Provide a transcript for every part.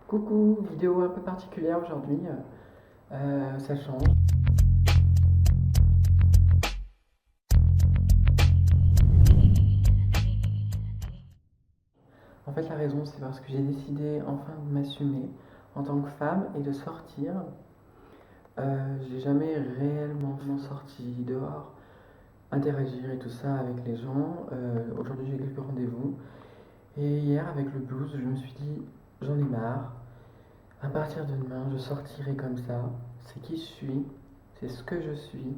Coucou, vidéo un peu particulière aujourd'hui, ça change. En fait, la raison, c'est parce que j'ai décidé enfin de m'assumer en tant que femme et de sortir. J'ai jamais réellement sorti dehors, interagir et tout ça avec les gens. Aujourd'hui, j'ai quelques rendez-vous. Et hier, avec le blues, je me suis dit, j'en ai marre. À partir de demain, je sortirai comme ça. C'est qui je suis, c'est ce que je suis.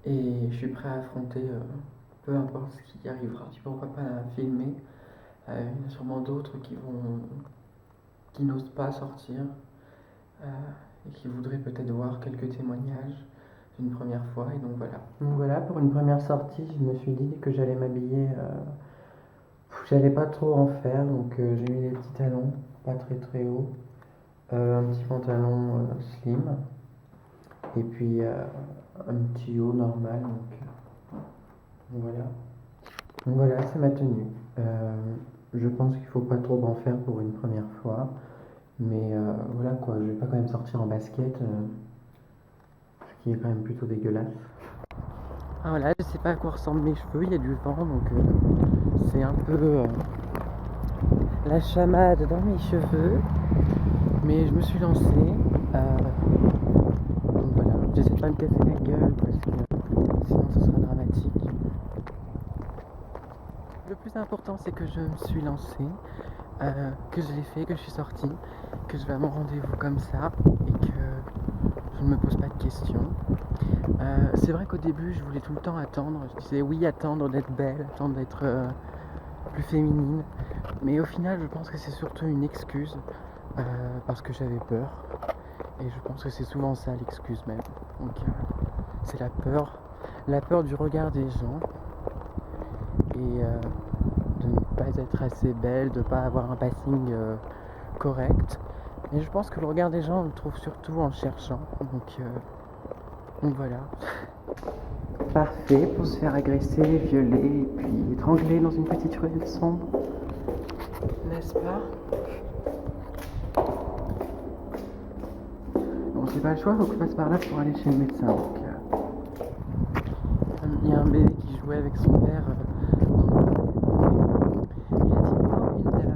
Et je suis prêt à affronter peu importe ce qui arrivera. Pourquoi pas filmer. Il y en a sûrement d'autres qui n'osent pas sortir et qui voudraient peut-être voir quelques témoignages d'une première fois. Et donc voilà. Donc voilà, pour une première sortie, je me suis dit que j'allais m'habiller. J'allais pas trop en faire, donc j'ai mis des petits talons, pas très très hauts, un petit pantalon slim, et puis un petit haut normal. Donc voilà. Donc voilà, c'est ma tenue. Je pense qu'il faut pas trop en faire pour une première fois. Mais voilà quoi, je vais pas quand même sortir en basket, ce qui est quand même plutôt dégueulasse. Ah voilà, je sais pas à quoi ressemblent mes cheveux, il y a du vent donc c'est un peu la chamade dans mes cheveux. Mais je me suis lancé. Donc voilà, j'essaie de pas me casser la gueule parce que sinon ce sera dramatique. Le plus important, c'est que je me suis lancée, que je l'ai fait, que je suis sortie, que je vais à mon rendez-vous comme ça et que je ne me pose pas de questions. C'est vrai qu'au début, je voulais tout le temps attendre. Je disais oui, attendre d'être belle, attendre d'être plus féminine. Mais au final, je pense que c'est surtout une excuse parce que j'avais peur. Et je pense que c'est souvent ça l'excuse même. Donc c'est la peur du regard des gens. Et de ne pas être assez belle, de ne pas avoir un passing correct. Et je pense que le regard des gens, on le trouve surtout en cherchant. Donc voilà. Parfait pour se faire agresser, violer et puis étrangler dans une petite ruelle sombre. N'est-ce pas? Bon, j'ai pas le choix, faut que je passe par là pour aller chez le médecin. Donc, il y a un bébé qui jouait avec son père dans le parc. Il a dit oh une dame.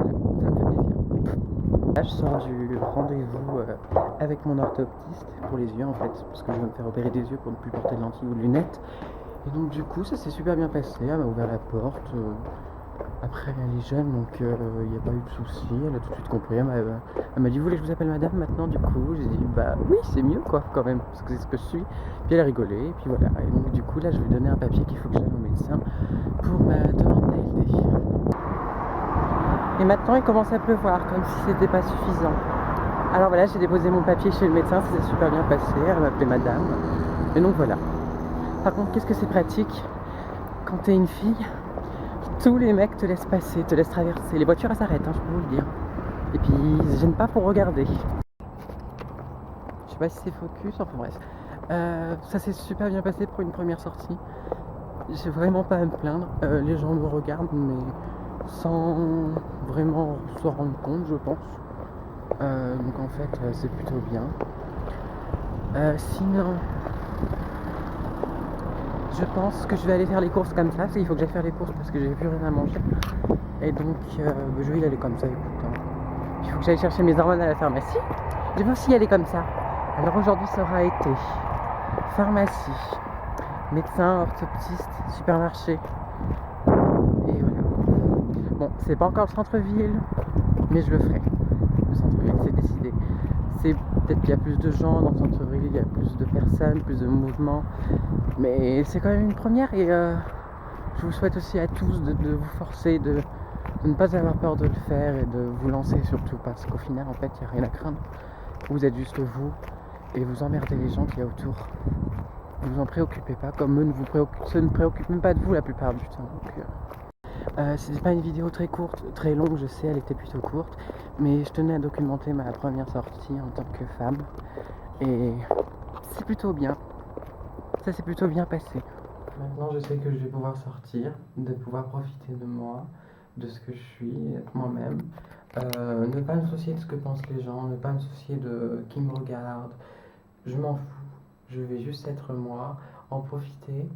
Ça me fait plaisir. Là je sors du rendez-vous avec mon orthoptiste pour les yeux en fait, parce que je vais me faire opérer des yeux pour ne plus porter de lentilles ou de lunettes. Et donc du coup ça s'est super bien passé, elle m'a ouvert la porte. Après elle est jeune donc il n'y a pas eu de soucis, elle a tout de suite compris, elle m'a dit vous voulez que je vous appelle madame maintenant du coup, j'ai dit bah oui c'est mieux quoi quand même, parce que c'est ce que je suis. Puis elle a rigolé et puis voilà, et donc du coup là je vais lui donner un papier qu'il faut que j'aille au médecin pour ma demande d'ALD. Et maintenant il commence à pleuvoir comme si c'était pas suffisant. Alors voilà, j'ai déposé mon papier chez le médecin, ça s'est super bien passé, elle m'a appelé madame. Et donc voilà. Par contre, qu'est-ce que c'est pratique quand t'es une fille, tous les mecs te laissent passer, te laissent traverser. Les voitures elles s'arrêtent, je peux vous le dire. Et puis ils se gênent pas pour regarder. Je sais pas si c'est focus, enfin bref. Ça s'est super bien passé pour une première sortie. J'ai vraiment pas à me plaindre. Les gens me regardent mais sans vraiment se rendre compte je pense. Donc en fait c'est plutôt bien. Sinon je pense que je vais aller faire les courses comme ça, parce qu'il faut que j'aille faire les courses parce que j'ai plus rien à manger. Et donc je vais y aller comme ça, écoute. Il faut que j'aille chercher mes hormones à la pharmacie. Je vais aussi y aller comme ça. Alors aujourd'hui ça aura été pharmacie, médecin, orthoptiste, supermarché. Et voilà. Bon, c'est pas encore le centre-ville, mais je le ferai. Le centre-ville, c'est décidé. C'est peut-être qu'il y a plus de gens dans le centre-ville, il y a plus de personnes, plus de mouvements. Mais c'est quand même une première et je vous souhaite aussi à tous de vous forcer, de ne pas avoir peur de le faire et de vous lancer surtout parce qu'au final en fait il n'y a rien à craindre. Vous êtes juste vous et vous emmerdez les gens qu'il y a autour. Ne vous en préoccupez pas, comme eux ne ne préoccupent même pas de vous la plupart du temps. Donc, c'était pas une vidéo très courte, très longue, je sais, elle était plutôt courte, mais je tenais à documenter ma première sortie en tant que femme et c'est plutôt bien. Ça s'est plutôt bien passé. Maintenant je sais que je vais pouvoir sortir, de pouvoir profiter de moi, de ce que je suis moi-même. Ne pas me soucier de ce que pensent les gens, ne pas me soucier de qui me regarde. Je m'en fous. Je vais juste être moi, en profiter,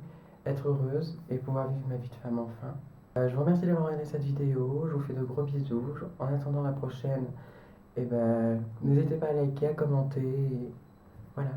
être heureuse et pouvoir vivre ma vie de femme enfin. Je vous remercie d'avoir regardé cette vidéo. Je vous fais de gros bisous. En attendant la prochaine, n'hésitez pas à liker, à commenter. Et voilà.